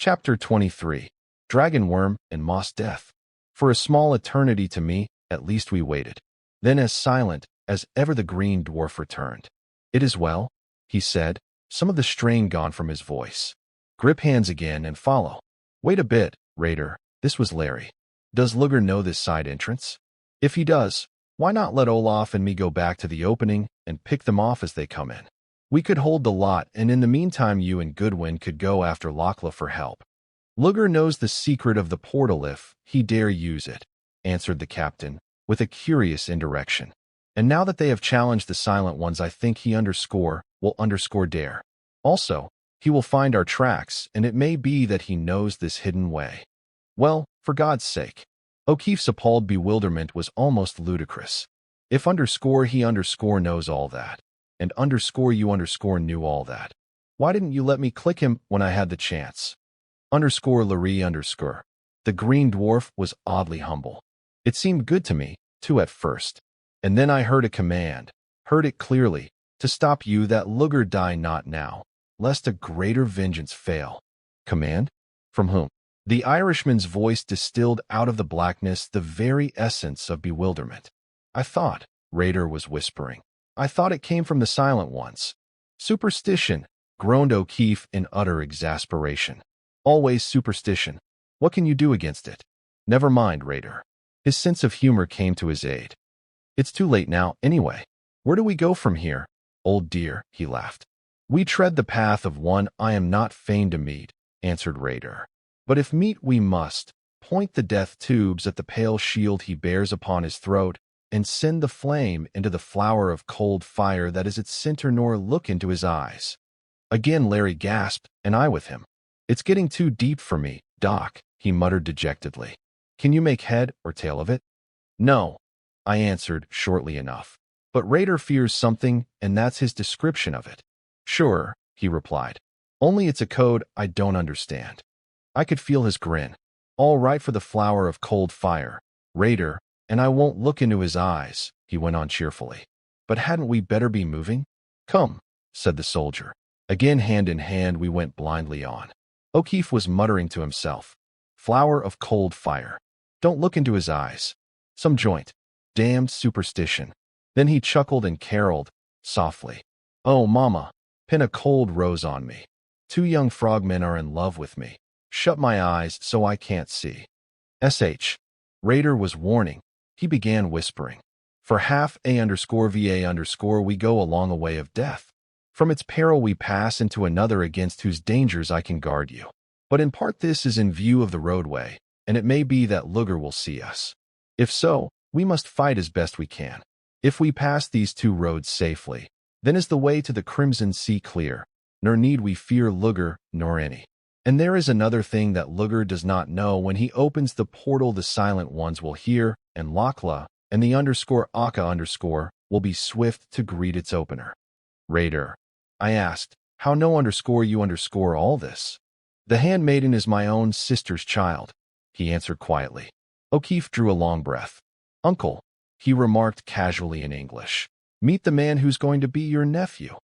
Chapter 23. Dragon Worm and Moss Death. For a small eternity to me, at least we waited. Then as silent as ever the green dwarf returned. "It is well," he said, some of the strain gone from his voice. "Grip hands again and follow." "Wait a bit, Raider." This was Larry. "Does Luger know this side entrance? If he does, why not let Olaf and me go back to the opening and pick them off as they come in? We could hold the lot, and in the meantime you and Goodwin could go after Lockla for help." "Luger knows the secret of the portal if he dare use it," answered the captain, with a curious indirection. "And now that they have challenged the Silent Ones, I think he will dare. Also, he will find our tracks, and it may be that he knows this hidden way." "Well, for God's sake." O'Keefe's appalled bewilderment was almost ludicrous. "If he knows all that, and you knew all that, why didn't you let me click him when I had the chance?" Larry. The green dwarf was oddly humble. "It seemed good to me, too, at first. And then I heard a command, heard it clearly, to stop you, that Luger die not now, lest a greater vengeance fail." "Command? From whom?" The Irishman's voice distilled out of the blackness the very essence of bewilderment. "I thought," Raider was whispering, "I thought it came from the Silent Ones." "Superstition," groaned O'Keefe in utter exasperation. "Always superstition. What can you do against it?" "Never mind, Raider." His sense of humor came to his aid. "It's too late now, anyway. Where do we go from here?" "Old dear," he laughed. "We tread the path of one I am not fain to meet," answered Raider. "But if meet we must, point the death tubes at the pale shield he bears upon his throat, and send the flame into the flower of cold fire that is its center, nor look into his eyes." Again Larry gasped, and I with him. "It's getting too deep for me, Doc," he muttered dejectedly. "Can you make head or tail of it?" "No," I answered shortly enough. "But Raider fears something, and that's his description of it." "Sure," he replied. "Only it's a code I don't understand." I could feel his grin. "All right for the flower of cold fire, Raider, and I won't look into his eyes," he went on cheerfully. "But hadn't we better be moving?" "Come," said the soldier. Again, hand in hand, we went blindly on. O'Keefe was muttering to himself. "Flower of cold fire. Don't look into his eyes. Some joint. Damned superstition." Then he chuckled and caroled, softly. "Oh, mama, pin a cold rose on me. 2 young frogmen are in love with me. Shut my eyes so I can't see." "SH." Raider was warning. He began whispering. "For half A_VA_ we go along a way of death. From its peril we pass into another against whose dangers I can guard you. But in part this is in view of the roadway, and it may be that Luger will see us. If so, we must fight as best we can. If we pass these 2 roads safely, then is the way to the Crimson Sea clear, nor need we fear Luger nor any. And there is another thing that Luger does not know. When he opens the portal, the Silent Ones will hear, and Lockla and the _Aka_ will be swift to greet its opener." "Raider," I asked, "how know you all this?" "The handmaiden is my own sister's child," he answered quietly. O'Keefe drew a long breath. "Uncle," he remarked casually in English, "meet the man who's going to be your nephew."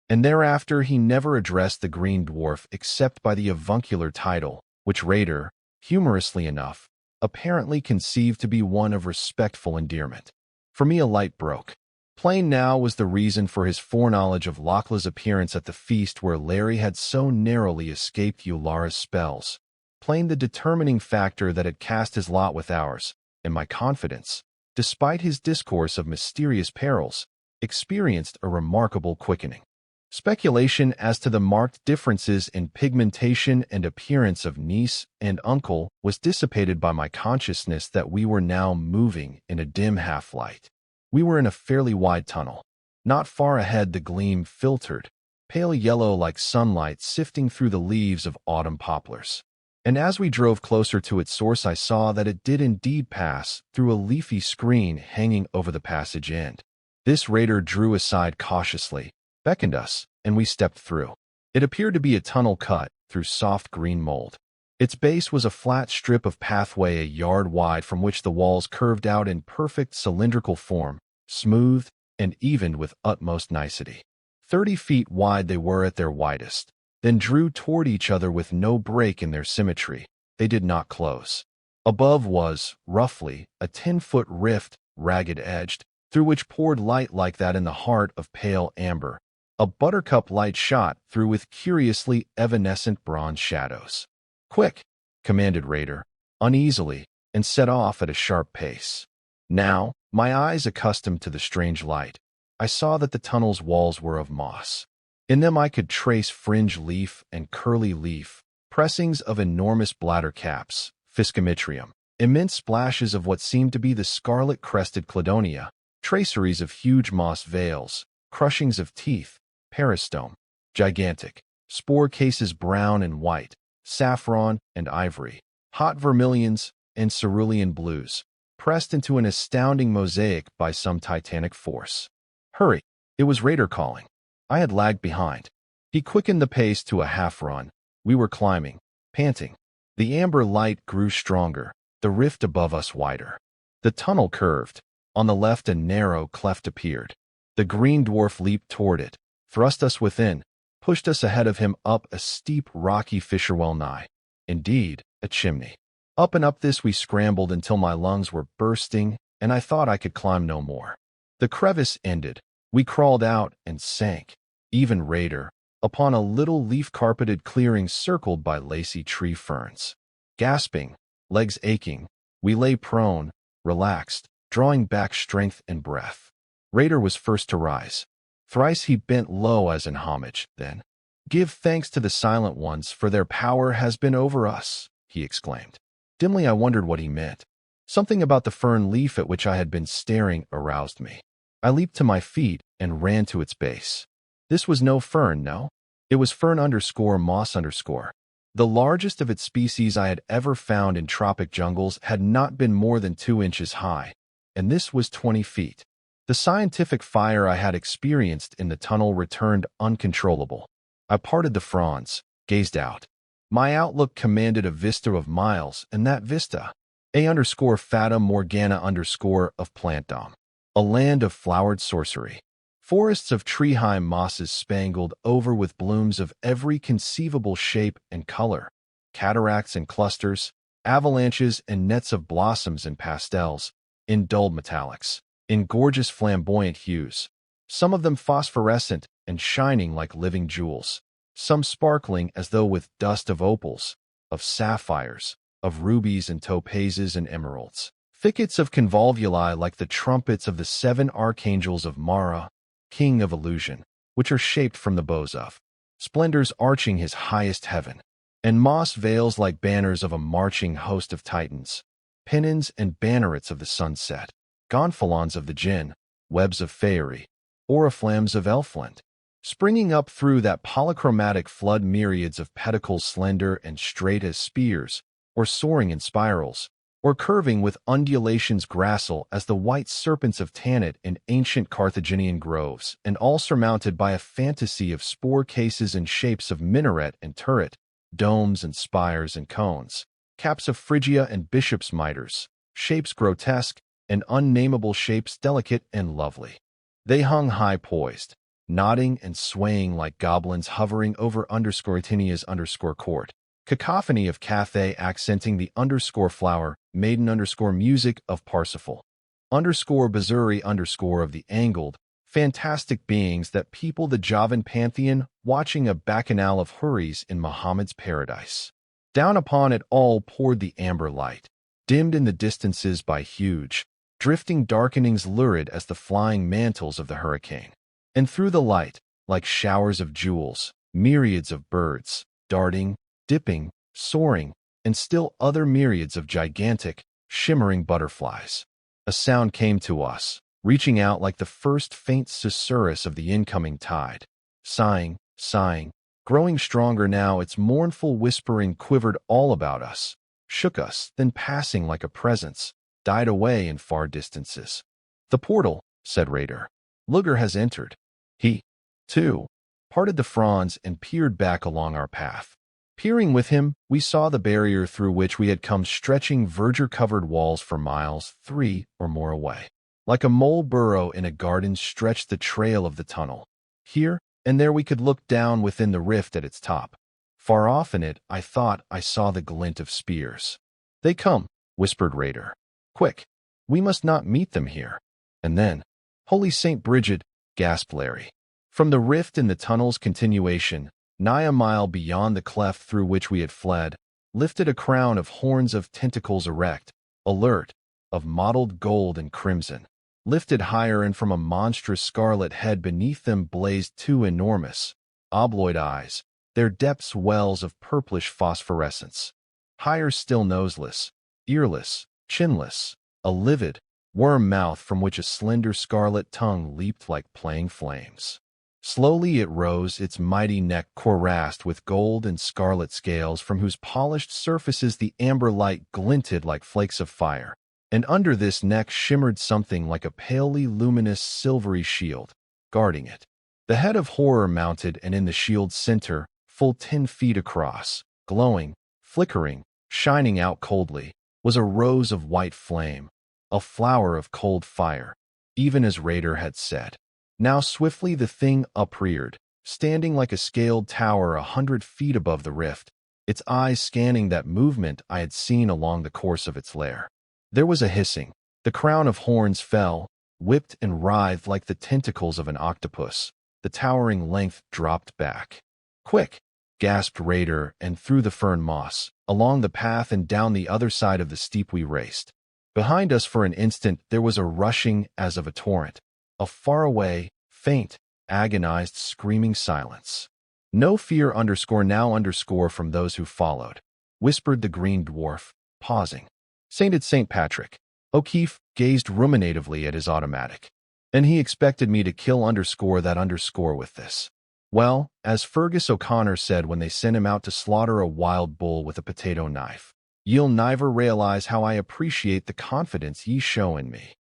And thereafter he never addressed the green dwarf except by the avuncular title, which Raider, humorously enough, apparently conceived to be one of respectful endearment. For me a light broke. Plain now was the reason for his foreknowledge of Lockla's appearance at the feast where Larry had so narrowly escaped Eulara's spells. Plain the determining factor that had cast his lot with ours, and my confidence, despite his discourse of mysterious perils, experienced a remarkable quickening. Speculation as to the marked differences in pigmentation and appearance of niece and uncle was dissipated by my consciousness that we were now moving in a dim half-light. We were in a fairly wide tunnel. Not far ahead the gleam filtered, pale yellow like sunlight sifting through the leaves of autumn poplars. And as we drove closer to its source, I saw that it did indeed pass through a leafy screen hanging over the passage end. This Raider drew aside cautiously, beckoned us, and we stepped through. It appeared to be a tunnel cut through soft green mold. Its base was a flat strip of pathway a yard wide from which the walls curved out in perfect cylindrical form, smoothed and evened with utmost nicety. 30 feet wide they were at their widest, then drew toward each other with no break in their symmetry. They did not close. Above was, roughly, a 10-foot rift, ragged-edged, through which poured light like that in the heart of pale amber. A buttercup light shot through with curiously evanescent bronze shadows. "Quick!" commanded Raider, uneasily, and set off at a sharp pace. Now, my eyes accustomed to the strange light, I saw that the tunnel's walls were of moss. In them I could trace fringe leaf and curly leaf, pressings of enormous bladder caps, Fiscomitrium, immense splashes of what seemed to be the scarlet-crested cladonia, traceries of huge moss veils, crushings of teeth, peristome, gigantic, spore cases brown and white, saffron and ivory, hot vermilions and cerulean blues, pressed into an astounding mosaic by some titanic force. "Hurry!" It was Raider calling. I had lagged behind. He quickened the pace to a half-run. We were climbing, panting. The amber light grew stronger, the rift above us wider. The tunnel curved. On the left a narrow cleft appeared. The green dwarf leaped toward it, thrust us within, pushed us ahead of him up a steep rocky fissure well nigh. Indeed, a chimney. Up and up this we scrambled until my lungs were bursting, and I thought I could climb no more. The crevice ended. We crawled out and sank, even Raider, upon a little leaf-carpeted clearing circled by lacy tree ferns. Gasping, legs aching, we lay prone, relaxed, drawing back strength and breath. Raider was first to rise. Thrice he bent low as in homage, then, "Give thanks to the Silent Ones, for their power has been over us," he exclaimed. Dimly I wondered what he meant. Something about the fern leaf at which I had been staring aroused me. I leaped to my feet and ran to its base. This was no fern, no. It was fern_moss_. The largest of its species I had ever found in tropic jungles had not been more than 2 inches high, and this was 20 feet. The scientific fire I had experienced in the tunnel returned uncontrollable. I parted the fronds, gazed out. My outlook commanded a vista of miles, and that vista, _Fata Morgana_ of plantdom. A land of flowered sorcery. Forests of tree-high mosses spangled over with blooms of every conceivable shape and color. Cataracts and clusters, avalanches and nets of blossoms and pastels, in dull metallics, in gorgeous flamboyant hues. Some of them phosphorescent and shining like living jewels. Some sparkling as though with dust of opals, of sapphires, of rubies and topazes and emeralds. Thickets of convolvuli like the trumpets of the 7 archangels of Mara, king of illusion, which are shaped from the bows of splendors arching his highest heaven, and moss veils like banners of a marching host of titans, pennons and bannerets of the sunset, gonfalons of the jinn, webs of faerie, oriflammes of elfland. Springing up through that polychromatic flood, myriads of pedicles slender and straight as spears, or soaring in spirals, or curving with undulations gracile as the white serpents of Tanit in ancient Carthaginian groves, and all surmounted by a fantasy of spore cases and shapes of minaret and turret, domes and spires and cones, caps of Phrygia and bishops' mitres, shapes grotesque, and unnameable shapes delicate and lovely. They hung high poised, nodding and swaying like goblins hovering over _Tinia's_court. Cacophony of Cathay accenting the _flower, maiden_music of Parsifal. _Bazuri_ of the angled, fantastic beings that people the Javan pantheon, watching a bacchanal of houris in Muhammad's paradise. Down upon it all poured the amber light, dimmed in the distances by huge, drifting darkenings lurid as the flying mantles of the hurricane. And through the light, like showers of jewels, myriads of birds, darting, dipping, soaring, and still other myriads of gigantic, shimmering butterflies. A sound came to us, reaching out like the first faint susurrus of the incoming tide. Sighing, sighing, growing stronger now, its mournful whispering quivered all about us, shook us, then passing like a presence, died away in far distances. "The portal," said Raider. "Luger has entered." He, too, parted the fronds and peered back along our path. Peering with him, we saw the barrier through which we had come stretching verdure-covered walls for miles, 3 or more away. Like a mole burrow in a garden stretched the trail of the tunnel. Here, and there we could look down within the rift at its top. Far off in it, I thought I saw the glint of spears. "They come," whispered Raider. "Quick, we must not meet them here." And then, "Holy Saint Bridget," gasped Larry. From the rift in the tunnel's continuation, nigh a mile beyond the cleft through which we had fled, lifted a crown of horns of tentacles erect, alert, of mottled gold and crimson. Lifted higher, and from a monstrous scarlet head beneath them blazed two enormous, obloid eyes, their depths wells of purplish phosphorescence. Higher still, noseless, earless, chinless, a livid, worm mouth from which a slender scarlet tongue leaped like playing flames. Slowly it rose, its mighty neck cuirassed with gold and scarlet scales from whose polished surfaces the amber light glinted like flakes of fire. And under this neck shimmered something like a palely luminous silvery shield, guarding it. The head of horror mounted, and in the shield's center, full 10 feet across, glowing, flickering, shining out coldly, was a rose of white flame, a flower of cold fire, even as Raider had said. Now swiftly the thing upreared, standing like a scaled tower 100 feet above the rift, its eyes scanning that movement I had seen along the course of its lair. There was a hissing. The crown of horns fell, whipped and writhed like the tentacles of an octopus. The towering length dropped back. "Quick!" gasped Raider, and through the fern moss, along the path and down the other side of the steep we raced. Behind us for an instant there was a rushing as of a torrent, a faraway, faint, agonized, screaming silence. "No fear _now_ from those who followed," whispered the green dwarf, pausing. "Sainted St. Patrick." O'Keefe gazed ruminatively at his automatic. "And he expected me to kill _that_ with this. Well, as Fergus O'Connor said when they sent him out to slaughter a wild bull with a potato knife, ye'll niver realize how I appreciate the confidence ye show in me."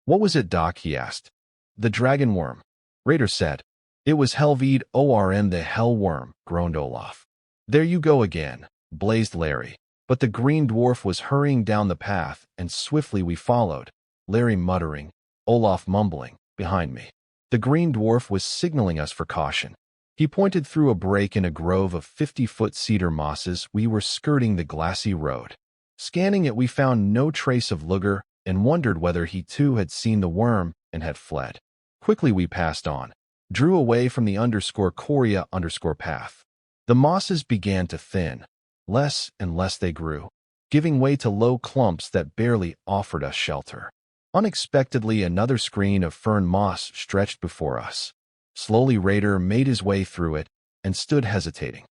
"What was it, Doc?" he asked. "The dragon worm," Raider said. "It was Helvede ORM, the hell worm," groaned Olaf. "There you go again," blazed Larry. But the green dwarf was hurrying down the path, and swiftly we followed, Larry muttering, Olaf mumbling, behind me. The green dwarf was signaling us for caution. He pointed through a break in a grove of 50-foot cedar mosses. We were skirting the glassy road. Scanning it, we found no trace of Luger, and wondered whether he too had seen the worm and had fled. Quickly we passed on, drew away from the _Coria_ path. The mosses began to thin. Less and less they grew, giving way to low clumps that barely offered us shelter. Unexpectedly, another screen of fern moss stretched before us. Slowly Raider made his way through it and stood hesitating.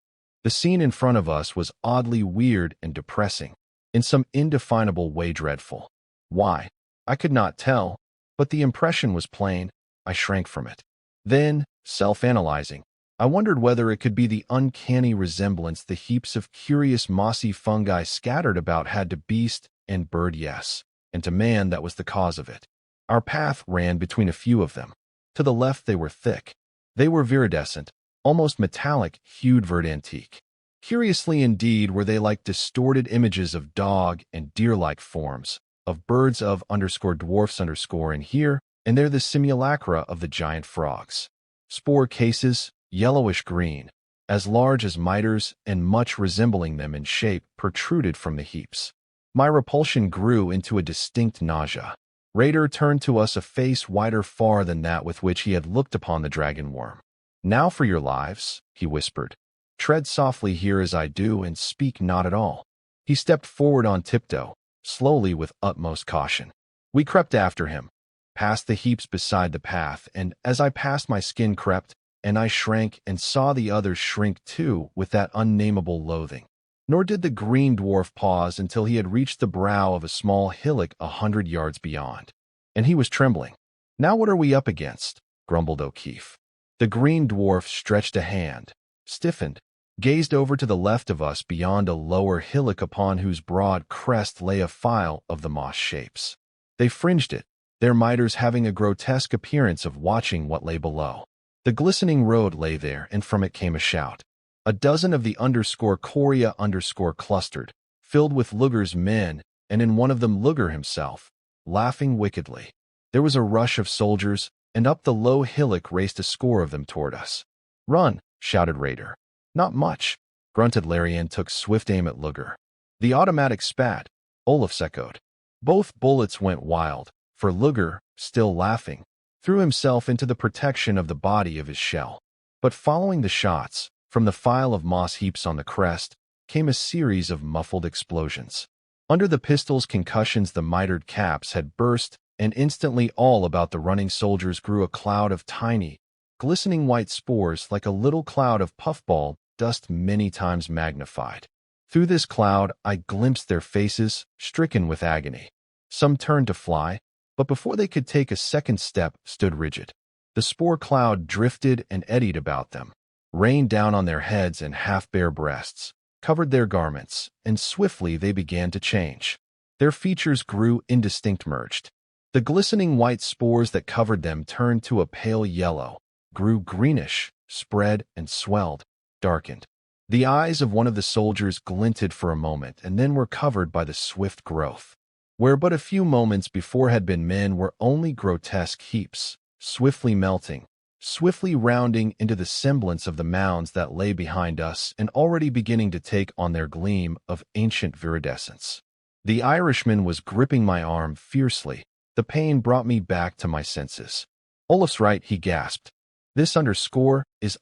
The scene in front of us was oddly weird and depressing, in some indefinable way dreadful. Why? I could not tell, but the impression was plain. I shrank from it. Then, self-analyzing, I wondered whether it could be the uncanny resemblance the heaps of curious mossy fungi scattered about had to beast and bird, yes, and to man that was the cause of it. Our path ran between a few of them. To the left they were thick. They were viridescent, almost metallic-hued verdantique. Curiously indeed were they like distorted images of dog and deer-like forms, of birds of _dwarfs_ and here and there the simulacra of the giant frogs. Spore cases, yellowish-green, as large as miters and much resembling them in shape, protruded from the heaps. My repulsion grew into a distinct nausea. Raider turned to us a face whiter far than that with which he had looked upon the dragon worm. "Now for your lives," he whispered. "Tread softly here as I do, and speak not at all." He stepped forward on tiptoe, slowly with utmost caution. We crept after him, past the heaps beside the path, and as I passed my skin crept, and I shrank and saw the others shrink too with that unnameable loathing. Nor did the green dwarf pause until he had reached the brow of a small hillock 100 yards beyond. And he was trembling. "Now what are we up against?" grumbled O'Keefe. The green dwarf stretched a hand, stiffened, gazed over to the left of us beyond a lower hillock upon whose broad crest lay a file of the moss shapes. They fringed it, their miters having a grotesque appearance of watching what lay below. The glistening road lay there, and from it came a shout. A dozen of the _Coria_ clustered, filled with Luger's men, and in one of them Luger himself, laughing wickedly. There was a rush of soldiers, and up the low hillock raced a score of them toward us. "Run!" shouted Raider. "Not much," grunted Larry and took swift aim at Luger. The automatic spat, Olaf's echoed. Both bullets went wild, for Luger, still laughing, threw himself into the protection of the body of his shell. But following the shots, from the file of moss heaps on the crest, came a series of muffled explosions. Under the pistol's concussions, the mitered caps had burst, and instantly all about the running soldiers grew a cloud of tiny, glistening white spores like a little cloud of puffball dust many times magnified. Through this cloud, I glimpsed their faces, stricken with agony. Some turned to fly, but before they could take a second step, stood rigid. The spore cloud drifted and eddied about them, rained down on their heads and half-bare breasts, covered their garments, and swiftly they began to change. Their features grew indistinct, merged. The glistening white spores that covered them turned to a pale yellow, grew greenish, spread and swelled, darkened. The eyes of one of the soldiers glinted for a moment and then were covered by the swift growth. Where but a few moments before had been men were only grotesque heaps, swiftly melting, swiftly rounding into the semblance of the mounds that lay behind us and already beginning to take on their gleam of ancient viridescence. The Irishman was gripping my arm fiercely. The pain brought me back to my senses. "Olaf's right," he gasped. "This is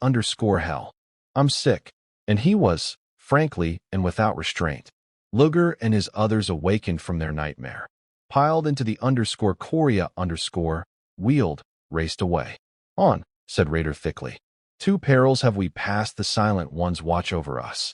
hell. I'm sick." And he was, frankly and without restraint. Luger and his others awakened from their nightmare, piled into the Korea wheeled, raced away. "On," said Raider thickly. "Two perils have we passed, the Silent Ones watch over us."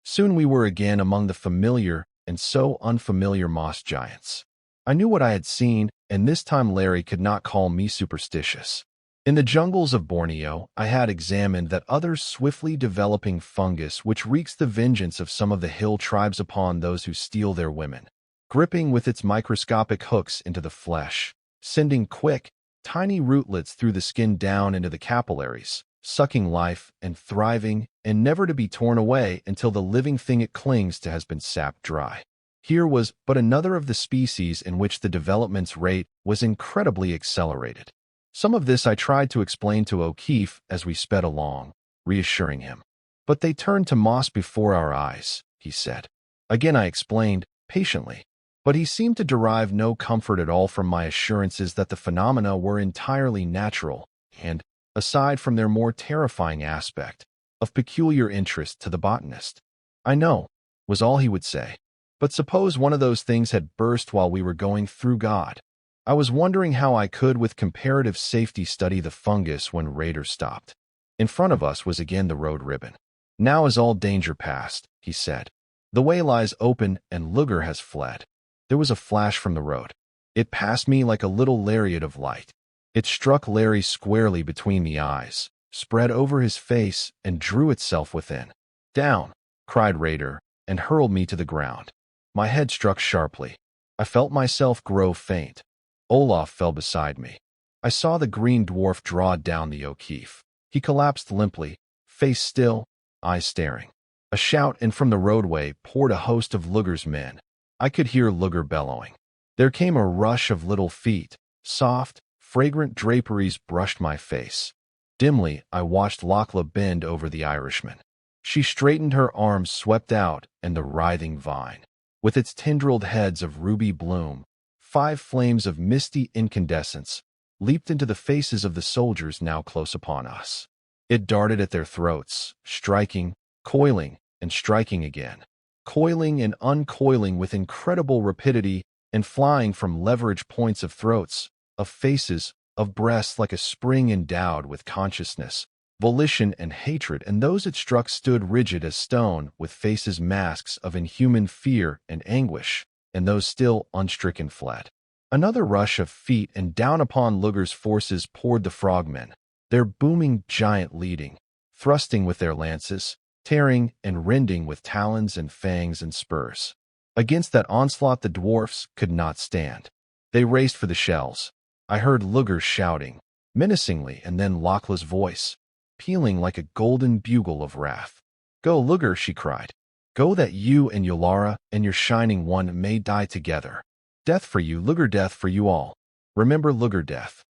Soon we were again among the familiar and so unfamiliar moss giants. I knew what I had seen, and this time Larry could not call me superstitious. In the jungles of Borneo, I had examined that other swiftly developing fungus which wreaks the vengeance of some of the hill tribes upon those who steal their women, gripping with its microscopic hooks into the flesh, sending quick, tiny rootlets through the skin down into the capillaries, sucking life and thriving, and never to be torn away until the living thing it clings to has been sapped dry. Here was but another of the species in which the development's rate was incredibly accelerated. Some of this I tried to explain to O'Keefe as we sped along, reassuring him. "But they turned to moss before our eyes," he said. Again I explained, patiently. But he seemed to derive no comfort at all from my assurances that the phenomena were entirely natural and, aside from their more terrifying aspect, of peculiar interest to the botanist. "I know," was all he would say. "But suppose one of those things had burst while we were going through God." I was wondering how I could with comparative safety study the fungus when Raider stopped. In front of us was again the road ribbon. "Now is all danger past," he said. "The way lies open and Luger has fled." There was a flash from the road. It passed me like a little lariat of light. It struck Larry squarely between the eyes, spread over his face, and drew itself within. "Down!" cried Raider, and hurled me to the ground. My head struck sharply. I felt myself grow faint. Olaf fell beside me. I saw the green dwarf draw down the O'Keefe. He collapsed limply, face still, eyes staring. A shout, and from the roadway poured a host of Luger's men. I could hear Luger bellowing. There came a rush of little feet. Soft, fragrant draperies brushed my face. Dimly, I watched Lachla bend over the Irishman. She straightened, her arms swept out, and the writhing vine, with its tendrilled heads of ruby bloom, 5 flames of misty incandescence, leaped into the faces of the soldiers now close upon us. It darted at their throats, striking, coiling, and striking again, coiling and uncoiling with incredible rapidity, and flying from leverage points of throats, of faces, of breasts like a spring endowed with consciousness, volition, and hatred, and those it struck stood rigid as stone, with faces masks of inhuman fear and anguish, and those still unstricken fled. Another rush of feet, and down upon Luger's forces poured the frogmen, their booming giant leading, thrusting with their lances, tearing and rending with talons and fangs and spurs. Against that onslaught the dwarfs could not stand. They raced for the shells. I heard Luger shouting, menacingly, and then Lachla's voice, pealing like a golden bugle of wrath. "Go, Luger," she cried. "Go, that you and Yulara and your Shining One may die together. Death for you, Luger, death for you all. Remember Luger, death."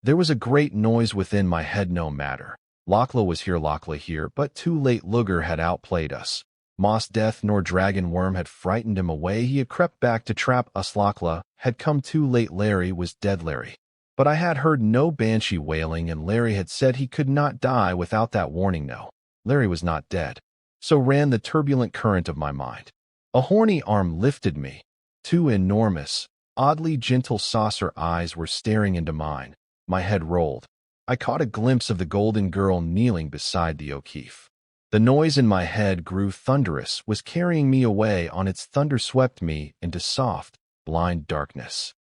There was a great noise within my head, no matter. Lachla was here, Lachla here, but too late. Luger had outplayed us. Moss Death nor Dragon Worm had frightened him away. He had crept back to trap us. Lachla had come too late. Larry was dead. Larry. But I had heard no banshee wailing, and Larry had said he could not die without that warning. No, Larry was not dead. So ran the turbulent current of my mind. A horny arm lifted me. Two enormous, oddly gentle saucer eyes were staring into mine. My head rolled. I caught a glimpse of the golden girl kneeling beside the O'Keefe. The noise in my head grew thunderous, was carrying me away on its thunder, swept me into soft, blind darkness.